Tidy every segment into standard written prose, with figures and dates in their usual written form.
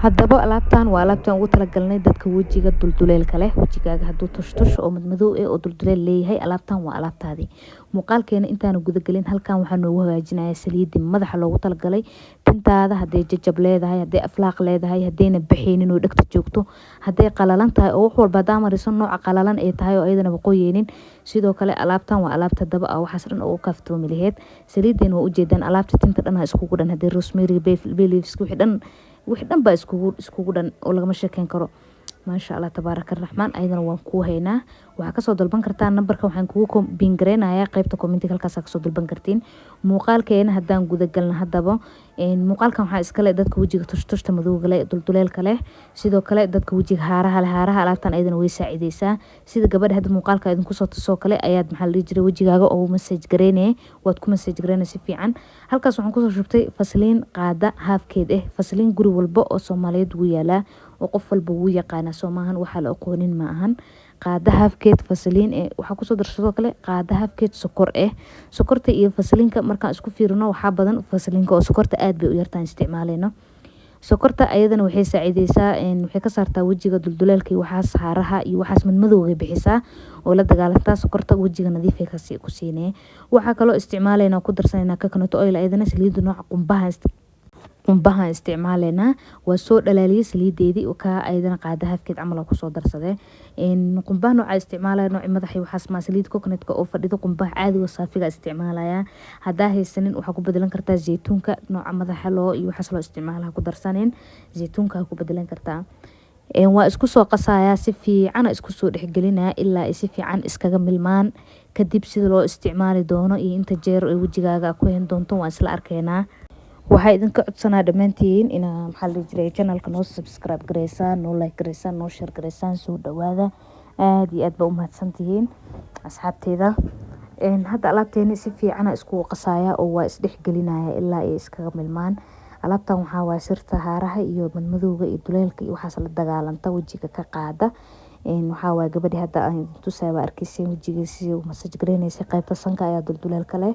haddaba alaabtan waa alaabtan ugu talagalnay dadka wajiga dulduleelka leh wajigaaga hadduu tushtush oo madmadow oo dulduleel leeyahay alaabtan waa alaabtaadii muuqaalkeena intaanu guda gelin halkan waxaa noogu hagaajinayaa saliidii madaxa loogu talagalay tintaada hadday jajab leedahay hadday aflaaq leedahay haddayna baxaynin oo dhegta joogto hadday qalalan tahay oo wax walba hadaa mariso nooca qalalan ay tahay oo ayadana waqooyeenin sidoo kale alaabtan waa alaabta daba ah waxaas dhan oo kaaftoomi laheyd saliideen waa ujeedaan alaabta tinta dhan iskugu dhan hadday rosemary bay leaves wixii dhan baa iskugu dhan oo lagama sheekeyn karo maasha Allah tabaaraka raxmaan ayadana waan ku haynaa waxa ka soo dalban kartaa nambarka waxaan kugu bingareynayaa qaybta commentiga halkaas ka soo dalban kartiin muuqaalkeena hadaan guda galna hadaba muuqaalkan waxa iska leh dadka wajiga tushtushta madowga leh dulduleelka leh sidoo kale dadka wajiga haaraha alaabtan ayadana way saacideysaa sida gabadha hadda muuqaalka idin kusoo tusoo kale ayaad maxaa la jiray wajigaaga oo message gareynay waad ku message gareynay si fiican halkaas waxaan kusoo shubtay fasliin qaada haafkeed fasliin guri walba oo Soomaaliyeed ugu yaala oo qof walba uu yaqaan Soomahan waxa la aqoonin ma ahan qaada haafkeed fasliin waxa ku soo darsadoo kale qaada haafkeed sokor sokorta iyo fasliinka marka isku fiirino waxa badan fasliinka oo sokorta aad bay u yartaan isticmaaleyno sokorta ayadana waxay saacideysaa waxay ka saartaa wajiga dulduleelka iyo waxaas haaraha iyo waxaas madmadowga bixisaa oo la dagaalantaa sokorta wajiga nadiif ay ku siinee waxa kale oo isticmaaleyna ku darsanayna coconut oil ayadana saliid nooc qumbaha isticmaaleyna waa soo dhalaaliyay saliideedii oo ka ayadana qaada haafkeed camal ku soo darsaday qumbaha nooca isticmaalaya nooc madaxii waxaas ma saliid coconut oo fadhido qumbaha caadi oo saafiga isticmaalaya hadaa haysanin waxa ku bedelan kartaa zeytuunka nooca madaxa loo iyo waxaas loo isticmaalaha ku darsaneen zeytuunka ku bedelan kartaa waa isku soo qasaya si fiican isku soo dhexgelinaa ilaa ay si fiican iskaga milmaan kadib sida loo isticmaali doono iyo inta jeer ee wajigaaga ku heen doonto waa isla arkeena waxay idinka codsanaa dhamaantiin ina maxaa la jiray channelka noo subscribe gareysaan noo like gareysaan noo share gareysaan soo dhawaada aad iyo aad ba u mahadsantihiin asxaabteeda hadda alaabteena si fiican isku qasaya oo waa isdhexgelinaya ilaa ay iskaga milmaan alaabtan waxa waa sirta haaraha iyo madmadowga iyo duleelka iyo waxaas la dagaalanta wajiga ka qaada waxa waa gabadhi hadda aan tusayba arkisay wajigiisa uu massage gareynaysa qaybta sanka ayaa dulduleelka leh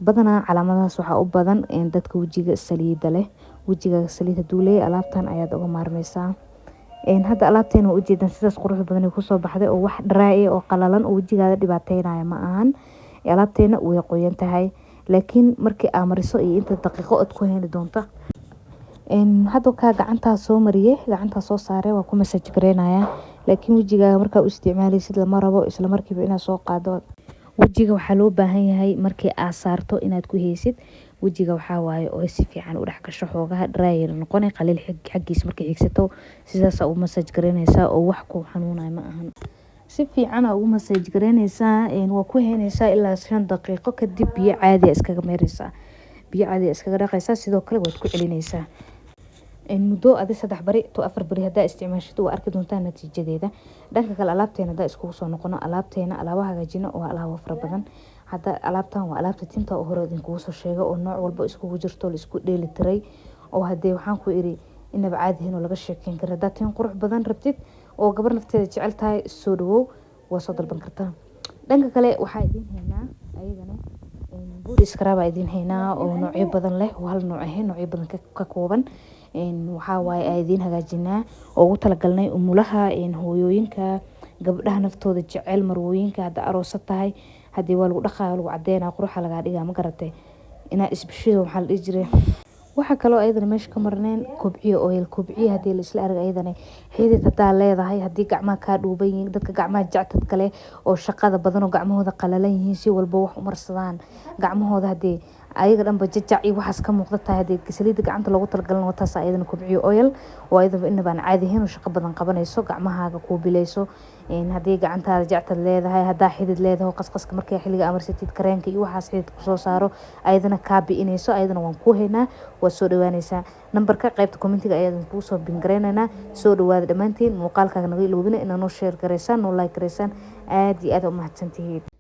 badana calaamadaas waxa u badan dadka wajiga saliida leh wajiga saliida duulay alaabtan ayaad uga maarmaysaa hadda alaabteena u jeedan sidaas qurux badan ku soo baxday oo wax dry oo qalalan oo wajigaada dhibaateynaya ma ahan alaabteena way qoyan tahay laakiin markii aad mariso iyo inta daqiiqo aad ku heli doonto hadda ka gacanta soo mariyay gacanta soo saaray waa ku massage gareynaya laakiin wajigaaga marka uu isticmaalaysid lama rabo isla markiiba inaad soo qaado wajiga waxa loo baahan yahay markii aad saarto inaad ku heysid wajiga waxa waaye oo si fiican u dhax gasho xoogaha dry noqonay qalil xaqiis markii xigsato sidaas u massage gareynaysa oo wax ku xanuunay ma ahan si fiican u massage gareynaysa waa ku heynaysa ilaa 5 daqiiqo kadib biyo caadi iskaga meeraysa biyo caadi iskaga dhaqaysa sidoo kale waad ku celinaysaa muddo adi 3 bari to 4 bari hadaa isticmaashid waa arki doontaa natiijadeeda dhanka kale alaabteena hadaa iskugu soo noqono alaabteena alaabaha hagaajino oo alaabo fara badan hadda alaabtan waa alaabta tinta oo hore idin kugu soo sheegay oo nooc walba iskugu jirto la isku dheeli tiray oo hadee waxaan ku iri inaba caadi inuu laga sheekeyn karo hadaa tin qurux badan rabtid oo gabar nafteeda jecel tahay soo dhawow waa soo dalban kartaa dhanka kale waxa idin heynaa ayadana body scrub idin heynaa oo noocyo badan leh oo hal nooc ahayn noocyo badan ka kooban waxa way idin hagaajinaa oo ugu talagalnay umulaha hooyooyinka gabdhaha naftooda jecel marwooyinka hada aroos tahay hadii waa lagu dhaqaa lagu cadeena quruxa laga dhigaa ma garatay ina isbishido waxa la jiray waxa kale oo ayadana meesha ka marneen kobciyo oil kobciyo hadii la isla arag ayadana xidid hadaa leedahay hadii gacmaha ka dhuuban yihiin dadka gacmaha jactad kale oo shaqada badan oo gacmahooda qalalan yihiin si walba wax u marsadaan gacmahooda hadii ayaga dhanba jajac iyo waxaas ka muuqda tahay hadii saliida gacanta loogu talagalay wataas ayadana kobciyo oil oo ayadana inaba aan caadi ahayn oo shaqo badan qabanayso gacmahaaga ku bilayso hadii gacantaada jactad leedahay hadaa xidid leedahay qasqaska markay xilliga amarsatid kareenka iyo waxaas xidid ku soo saaro ayadana ka biinayso ayadana waan ku heynaa waa soo dhawaanaysaa nambarka qaybta commentiga ayaad ku soo bingareynayna soo dhawaada dhamaantiin muuqaalkaaga naga iloobina inaad noo share gareysaan noo like gareysaan aad iyo aad u mahadsantihiin